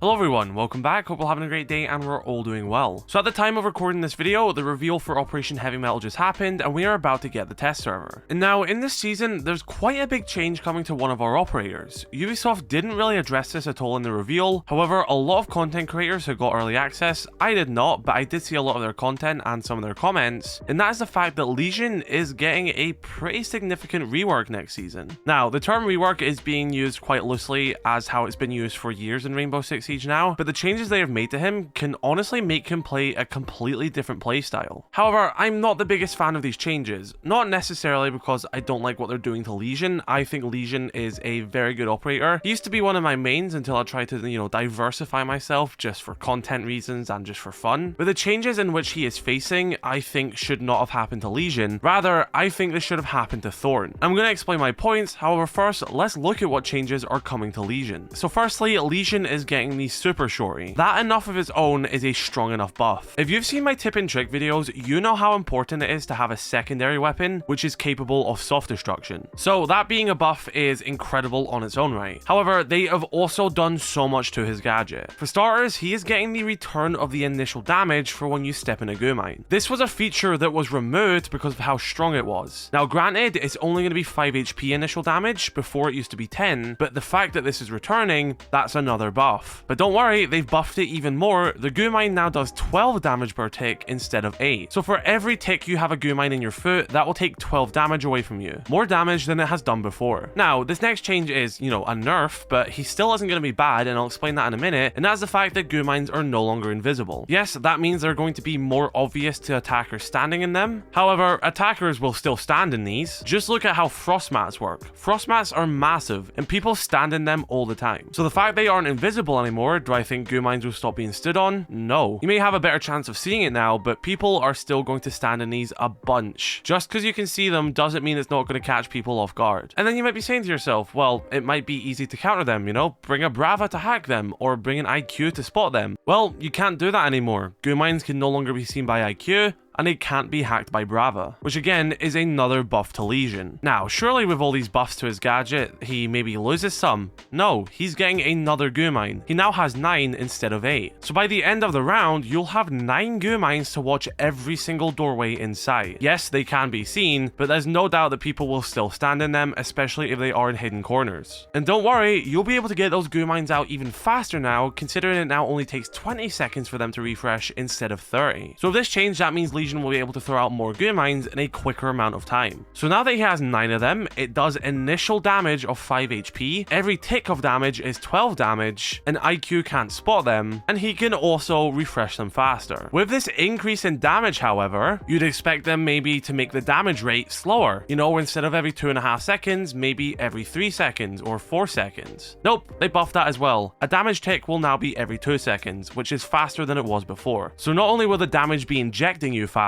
Hello everyone, welcome back, hope you're having a great day and we're all doing well. So at the time of recording this video, the reveal for Operation Heavy Metal just happened and we are about to get the test server. And now in this season, there's quite a big change coming to one of our operators. Ubisoft didn't really address this at all in the reveal, however a lot of content creators have got early access. I did not, but I did see a lot of their content and some of their comments, and that is the fact that Lesion is getting a pretty significant rework next season. Now the term rework is being used quite loosely as how it's been used for years in Rainbow Six Siege now, but the changes they have made to him can honestly make him play a completely different playstyle. However, I'm not the biggest fan of these changes, not necessarily because I don't like what they're doing to Lesion. I think Lesion is a very good operator. He used to be one of my mains until I tried to, diversify myself just for content reasons and just for fun. But the changes in which he is facing, I think should not have happened to Lesion. Rather, I think this should have happened to Thorn. I'm going to explain my points, however first, let's look at what changes are coming to Lesion. So firstly, Lesion is getting the super shorty. That enough of its own is a strong enough buff. If you've seen my tip and trick videos, you know how important it is to have a secondary weapon which is capable of soft destruction. So that being a buff is incredible on its own right. However, they have also done so much to his gadget. For starters, he is getting the return of the initial damage for when you step in a goo mine. This was a feature that was removed because of how strong it was. Now granted, it's only going to be 5 HP initial damage, before it used to be 10, but the fact that this is returning, that's another buff. But don't worry, they've buffed it even more. The goo mine now does 12 damage per tick instead of 8. So for every tick you have a goo mine in your foot, that will take 12 damage away from you. More damage than it has done before. Now, this next change is, a nerf, but he still isn't going to be bad, and I'll explain that in a minute, and that's the fact that goo mines are no longer invisible. Yes, that means they're going to be more obvious to attackers standing in them. However, attackers will still stand in these. Just look at how frost mats work. Frost mats are massive, and people stand in them all the time. So the fact they aren't invisible anymore, do I think goo mines will stop being stood on? No. You may have a better chance of seeing it now, but people are still going to stand in these a bunch. Just because you can see them doesn't mean it's not going to catch people off guard. And then you might be saying to yourself, well, it might be easy to counter them, bring a brava to hack them, or bring an IQ to spot them. Well, you can't do that anymore. Goo mines can no longer be seen by IQ, and it can't be hacked by brava, which again is another buff to Lesion. Now, surely with all these buffs to his gadget, he maybe loses some. No, he's getting another goo mine. He now has 9 instead of 8. So by the end of the round, you'll have 9 goo mines to watch every single doorway inside. Yes, they can be seen, but there's no doubt that people will still stand in them, especially if they are in hidden corners. And don't worry, you'll be able to get those goo mines out even faster now, considering it now only takes 20 seconds for them to refresh instead of 30. So with this change, that means Lesion will be able to throw out more goo mines in a quicker amount of time. So now that he has 9 of them, it does initial damage of 5 HP, every tick of damage is 12 damage, and IQ can't spot them, and he can also refresh them faster. With this increase in damage, however, you'd expect them maybe to make the damage rate slower. Instead of every 2.5 seconds, maybe every 3 seconds or 4 seconds. Nope, they buffed that as well. A damage tick will now be every 2 seconds, which is faster than it was before. So not only will the damage be injecting you faster,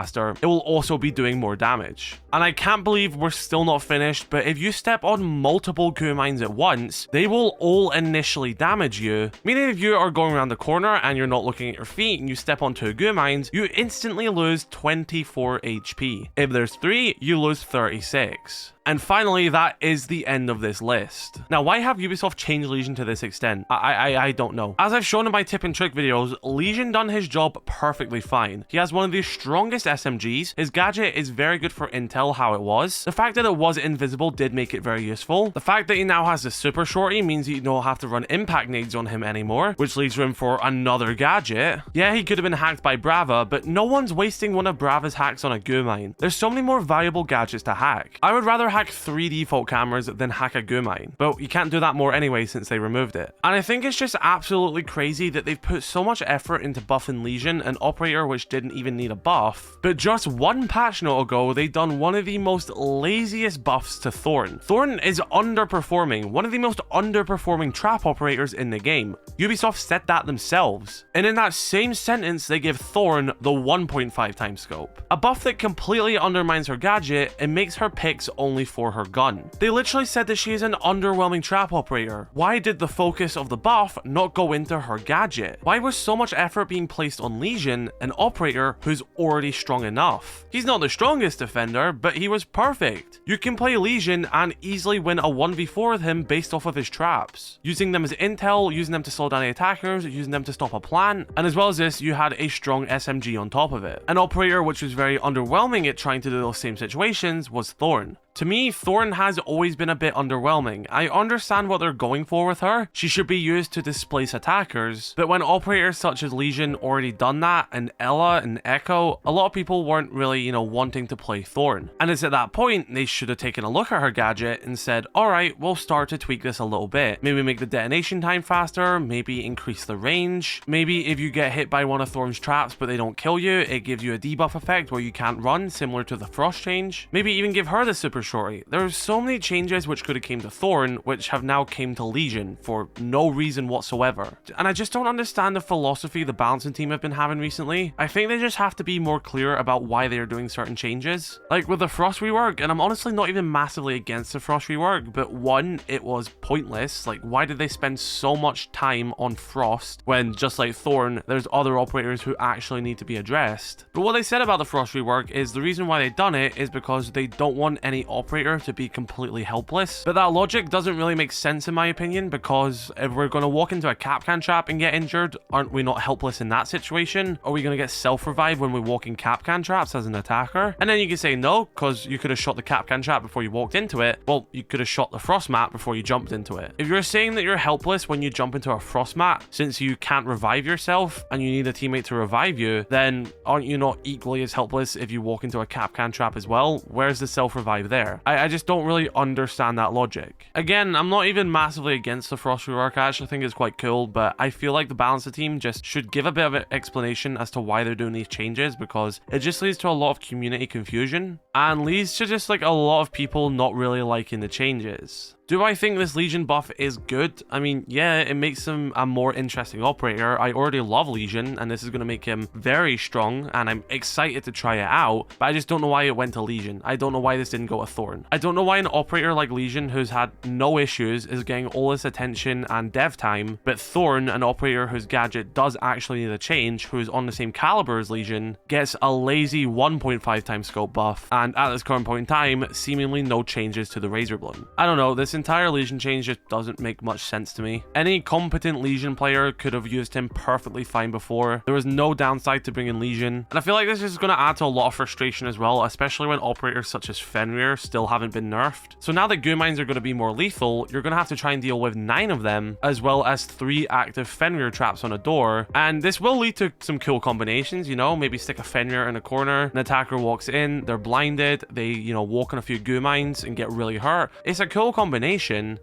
it will also be doing more damage. And I can't believe we're still not finished, but if you step on multiple goo mines at once, they will all initially damage you. Meaning if you are going around the corner and you're not looking at your feet and you step onto goo mines, you instantly lose 24 HP. If there's 3, you lose 36. And finally, that is the end of this list. Now, why have Ubisoft changed Lesion to this extent? I don't know. As I've shown in my tip and trick videos, Lesion done his job perfectly fine. He has one of the strongest SMGs. His gadget is very good for intel, how it was. The fact that it was invisible did make it very useful. The fact that he now has the super shorty means you don't have to run impact nades on him anymore, which leaves room for another gadget. Yeah, he could have been hacked by brava, but no one's wasting one of brava's hacks on a goo mine. There's so many more valuable gadgets to hack. I would rather hack 3 default cameras than hack a goo mine, but you can't do that more anyway since they removed it. And I think it's just absolutely crazy that they've put so much effort into buffing Lesion, an operator which didn't even need a buff, but just one patch note ago they've done one of the most laziest buffs to Thorn. Thorn is underperforming, one of the most underperforming trap operators in the game. Ubisoft said that themselves, and in that same sentence they give Thorn the 1.5 times scope, a buff that completely undermines her gadget and makes her picks only for her gun. They literally said that she is an underwhelming trap operator. Why did the focus of the buff not go into her gadget? Why was so much effort being placed on Lesion, an operator who's already be strong enough. He's not the strongest defender, but he was perfect. You can play Lesion and easily win a 1v4 with him based off of his traps, using them as intel, using them to slow down the attackers, using them to stop a plant, and as well as this, you had a strong SMG on top of it. An operator which was very underwhelming at trying to do those same situations was Thorn. To me, Thorn has always been a bit underwhelming. I understand what they're going for with her. She should be used to displace attackers, but when operators such as Lesion already done that, and Ella and Echo, a lot of people weren't really, wanting to play Thorn. And it's at that point, they should have taken a look at her gadget and said, alright, we'll start to tweak this a little bit. Maybe make the detonation time faster, maybe increase the range. Maybe if you get hit by one of Thorn's traps but they don't kill you, it gives you a debuff effect where you can't run, similar to the Frost change. Maybe even give her the super shorty. There's so many changes which could have came to Thorn, which have now came to Lesion for no reason whatsoever. And I just don't understand the philosophy the balancing team have been having recently. I think they just have to be more clear about why they are doing certain changes. Like with the Frost rework, and I'm honestly not even massively against the Frost rework, but one, it was pointless. Like, why did they spend so much time on Frost when, just like Thorn, there's other operators who actually need to be addressed? But what they said about the Frost rework is the reason why they done it is because they don't want any operator to be completely helpless. But that logic doesn't really make sense in my opinion, because if we're going to walk into a Capcan trap and get injured, aren't we not helpless in that situation? Are we going to get self-revived when we walk in Capcan traps as an attacker? And then you can say no, because you could have shot the Capcan trap before you walked into it. Well, you could have shot the Frost mat before you jumped into it. If you're saying that you're helpless when you jump into a Frost mat, since you can't revive yourself and you need a teammate to revive you, then aren't you not equally as helpless if you walk into a Capcan trap as well? Where's the self-revive there? I just don't really understand that logic. Again, I'm not even massively against the Frost rework. I actually think it's quite cool, but I feel like the balancer team just should give a bit of an explanation as to why they're doing these changes, because it just leads to a lot of community confusion and leads to just like a lot of people not really liking the changes. Do I think this Lesion buff is good? I mean, yeah, it makes him a more interesting operator. I already love Lesion, and this is going to make him very strong, and I'm excited to try it out, but I just don't know why it went to Lesion. I don't know why this didn't go to Thorn. I don't know why an operator like Lesion, who's had no issues, is getting all this attention and dev time, but Thorn, an operator whose gadget does actually need a change, who's on the same caliber as Lesion, gets a lazy 1.5 times scope buff, and at this current point in time, seemingly no changes to the Razor Bloom. I don't know, this entire Lesion change just doesn't make much sense to me. Any competent Lesion player could have used him perfectly fine before. There was no downside to bringing Lesion, and I feel like this is going to add to a lot of frustration as well, especially when operators such as Fenrir still haven't been nerfed. So now that goo mines are going to be more lethal, you're going to have to try and deal with 9 of them, as well as 3 active Fenrir traps on a door, and this will lead to some cool combinations, maybe stick a Fenrir in a corner, an attacker walks in, they're blinded, they, walk on a few goo mines and get really hurt. It's a cool combination.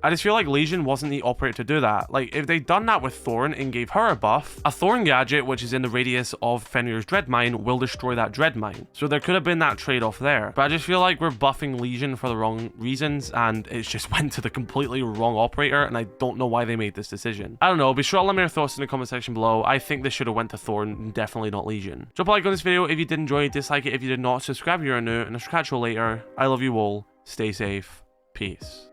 I just feel like Lesion wasn't the operator to do that. Like, if they'd done that with Thorn and gave her a buff, a Thorn gadget, which is in the radius of Fenrir's dread mine, will destroy that dread mine. So there could have been that trade-off there. But I just feel like we're buffing Lesion for the wrong reasons, and it's just went to the completely wrong operator, and I don't know why they made this decision. I don't know. Be sure to let me know your thoughts in the comment section below. I think this should have went to Thorn, and definitely not Lesion. Drop a like on this video if you did enjoy it, dislike it if you did not, subscribe if you're new, and I'll catch you later. I love you all. Stay safe. Peace.